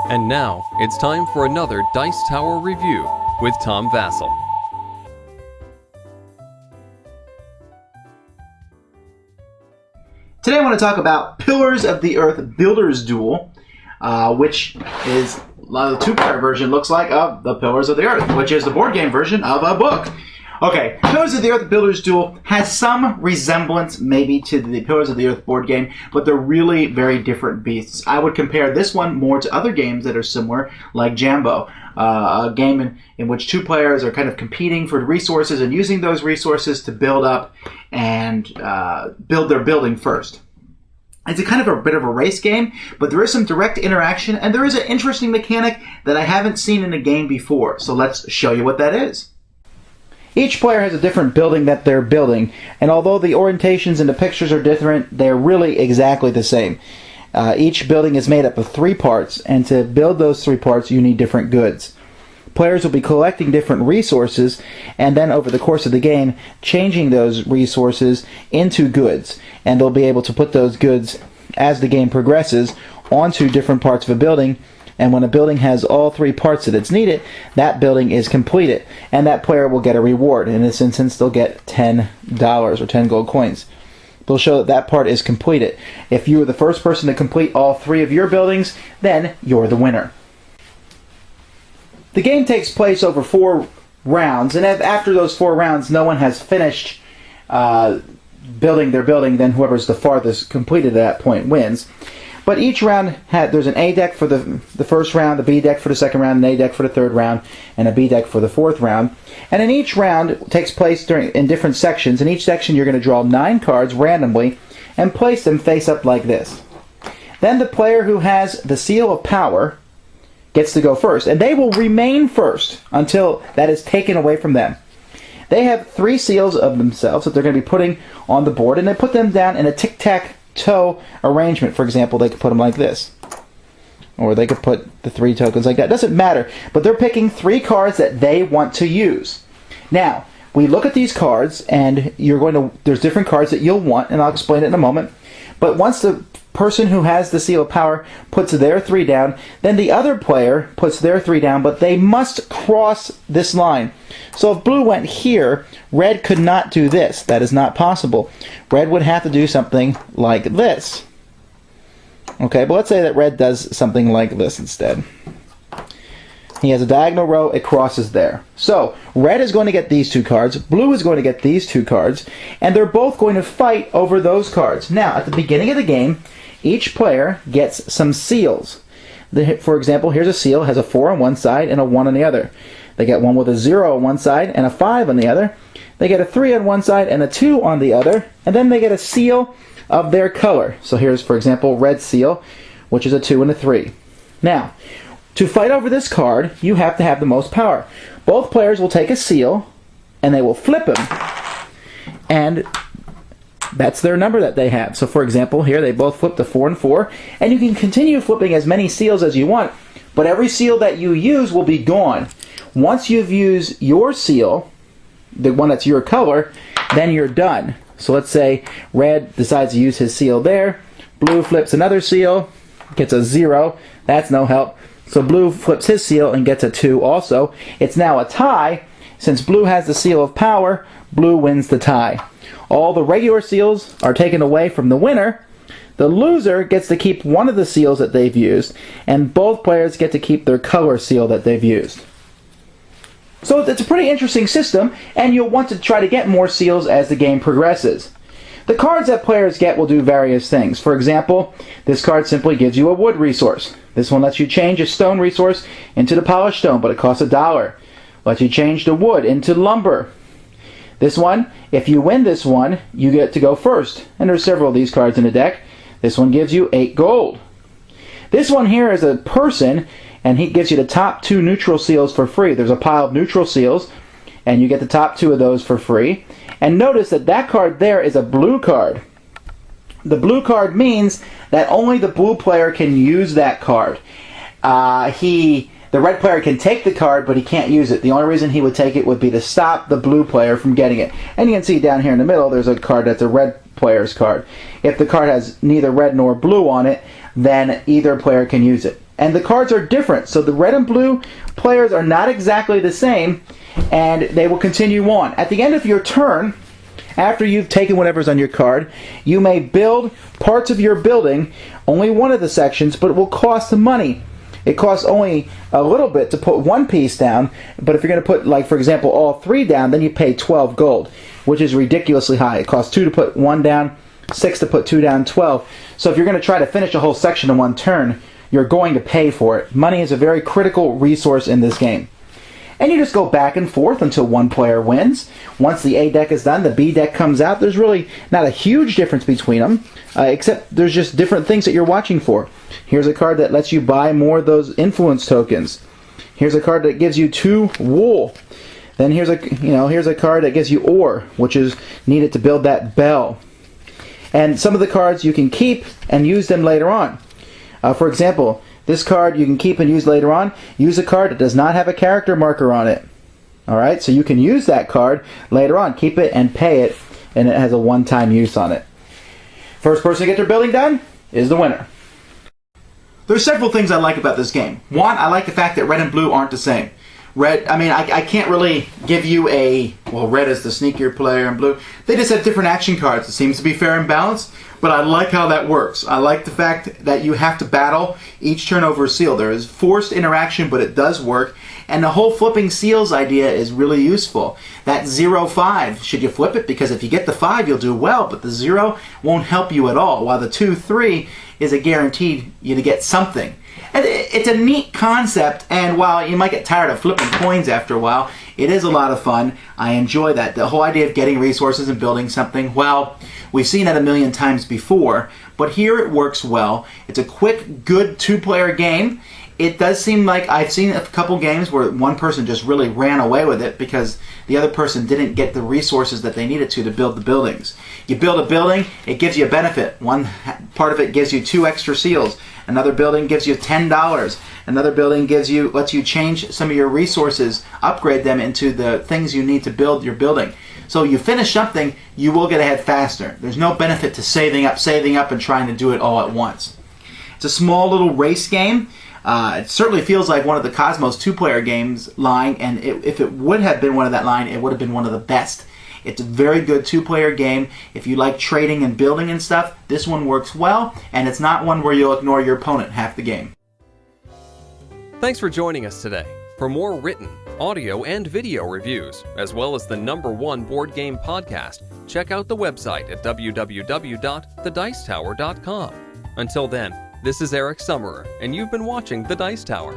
And now, it's time for another Dice Tower review with Tom Vasel. Today I want to talk about Pillars of the Earth Builders Duel, which is the two-player version, looks like, of the Pillars of the Earth, which is the board game version of a book. Okay, Pillars of the Earth Builders Duel has some resemblance maybe to the Pillars of the Earth board game, but they're really very different beasts. I would compare this one more to other games that are similar, like Jambo, a game in which two players are kind of competing for resources and using those resources to build up and build their building first. It's a kind of a bit of a race game, but there is some direct interaction, and there is an interesting mechanic that I haven't seen in a game before. So let's show you what that is. Each player has a different building that they're building, and although the orientations and the pictures are different, they're really exactly the same. Each building is made up of 3 parts, and to build those 3 parts, you need different goods. Players will be collecting different resources, and then over the course of the game, changing those resources into goods. And they'll be able to put those goods, as the game progresses, onto different parts of a building. And when a building has all 3 parts that it's needed, that building is completed. And that player will get a reward. In this instance, they'll get $10 or 10 gold coins. They'll show that that part is completed. If you were the first person to complete all 3 of your buildings, then you're the winner. The game takes place over 4 rounds, and after those 4 rounds, no one has finished building their building, then whoever's the farthest completed at that point wins. But each round, there's an A deck for the first round, a B deck for the second round, an A deck for the third round, and a B deck for the fourth round. And in each round, it takes place in different sections. In each section, you're going to draw 9 cards randomly and place them face up like this. Then the player who has the Seal of Power gets to go first, and they will remain first until that is taken away from them. They have 3 seals of themselves that they're going to be putting on the board, and they put them down in a tic-tac-toe arrangement. For example, they could put them like this, or they could put the 3 tokens like that. It doesn't matter, but they're picking 3 cards that they want to use. Now, we look at these cards, and there's different cards that you'll want, and I'll explain it in a moment. But once the person who has the Seal of Power puts their 3 down, then the other player puts their 3 down, but they must cross this line. So if blue went here, red could not do this. That is not possible. Red would have to do something like this. Okay, but let's say that red does something like this instead. He has a diagonal row, it crosses there. So, red is going to get these 2 cards, blue is going to get these 2 cards, and they're both going to fight over those cards. Now, at the beginning of the game, each player gets some seals. For example, here's a seal, has a 4 on one side and a 1 on the other. They get one with a 0 on one side and a 5 on the other. They get a 3 on one side and a 2 on the other. And then they get a seal of their color. So here's, for example, red seal, which is a 2 and a 3. Now, to fight over this card, you have to have the most power. Both players will take a seal, and they will flip him. And that's their number that they have. So for example, here they both flip the 4 and 4, and you can continue flipping as many seals as you want, but every seal that you use will be gone. Once you've used your seal, the one that's your color, then you're done. So let's say red decides to use his seal there, blue flips another seal, gets a 0, that's no help. So blue flips his seal and gets a 2 also. It's now a tie. Since blue has the Seal of Power, blue wins the tie. All the regular seals are taken away from the winner. The loser gets to keep one of the seals that they've used, and both players get to keep their color seal that they've used. So it's a pretty interesting system, and you'll want to try to get more seals as the game progresses. The cards that players get will do various things. For example, this card simply gives you a wood resource. This one lets you change a stone resource into the polished stone, but it costs $1. Lets you change the wood into lumber. This one, if you win this one, you get to go first. And there's several of these cards in the deck. This one gives you 8 gold. This one here is a person, and he gives you the top 2 neutral seals for free. There's a pile of neutral seals, and you get the top 2 of those for free. And notice that that card there is a blue card. The blue card means that only the blue player can use that card. The red player can take the card, but he can't use it. The only reason he would take it would be to stop the blue player from getting it. And you can see down here in the middle, there's a card that's a red player's card. If the card has neither red nor blue on it, then either player can use it. And the cards are different. So the red and blue players are not exactly the same, and they will continue on. At the end of your turn, after you've taken whatever's on your card, you may build parts of your building, only one of the sections, but it will cost money. It costs only a little bit to put one piece down, but if you're going to put, like, for example, all 3 down, then you pay 12 gold, which is ridiculously high. It costs 2 to put 1 down, 6 to put 2 down, 12. So if you're going to try to finish a whole section in one turn, you're going to pay for it. Money is a very critical resource in this game. And you just go back and forth until one player wins. Once the A deck is done, the B deck comes out. There's really not a huge difference between them, except there's just different things that you're watching for. Here's a card that lets you buy more of those influence tokens. Here's a card that gives you 2 wool. Then here's a card that gives you ore, which is needed to build that bell. And some of the cards you can keep and use them later on. For example, this card you can keep and use later on. Use a card that does not have a character marker on it. Alright, so you can use that card later on. Keep it and pay it, and it has a one-time use on it. First person to get their building done is the winner. There's several things I like about this game. One, I like the fact that red and blue aren't the same. Red, I can't really give you red is the sneakier player and blue. They just have different action cards. It seems to be fair and balanced, but I like how that works. I like the fact that you have to battle each turn over a seal. There is forced interaction, but it does work. And the whole flipping seals idea is really useful. That 0-5, should you flip it? Because if you get the 5, you'll do well, but the 0 won't help you at all, while the 2-3 is a guaranteed you to get something. And it's a neat concept, and while you might get tired of flipping coins after a while, it is a lot of fun. I enjoy that. The whole idea of getting resources and building something, well, we've seen that a million times before, but here it works well. It's a quick, good 2-player game. It does seem like I've seen a couple games where one person just really ran away with it because the other person didn't get the resources that they needed to build the buildings. You build a building, it gives you a benefit. One part of it gives you 2 extra seals. Another building gives you $10. Another building lets you change some of your resources, upgrade them into the things you need to build your building. So you finish something, you will get ahead faster. There's no benefit to saving up, and trying to do it all at once. It's a small little race game. It certainly feels like one of the Cosmos 2-player games line, and if it would have been one of that line, it would have been one of the best. It's a very good 2-player game. If you like trading and building and stuff, this one works well, and it's not one where you'll ignore your opponent half the game. Thanks for joining us today. For more written, audio, and video reviews, as well as the #1 board game podcast, check out the website at www.thedicetower.com. Until then, this is Eric Summerer, and you've been watching The Dice Tower.